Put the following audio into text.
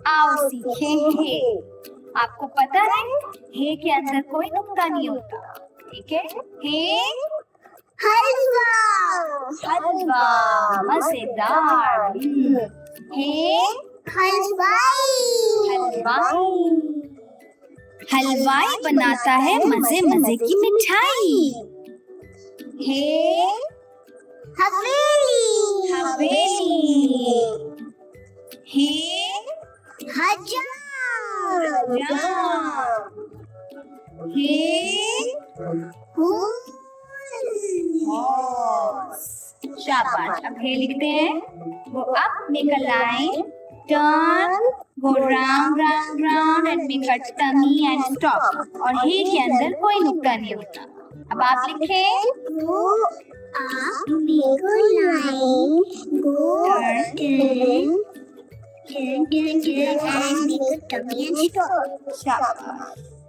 आओ सीखे हे। आपको पता है हे के अंदर कोई नुक्ता नहीं होता, ठीक है। हे हलवा, हलवा, मजेदार। हे हलवाई, हलवाई, हलवाई बनाता है मजे मजे की मिठाई। हे हवेली, हवेली, हे हजार, हे शाबाश। अब हे लिखते हैं, वो up make a line, turn, go round round round and make a tummy and stop. और हे के अंदर कोई नुक्ता नहीं होता। अब आप लिखें, go up, make a line, go turn, and make a tummy and stop. शाबाश।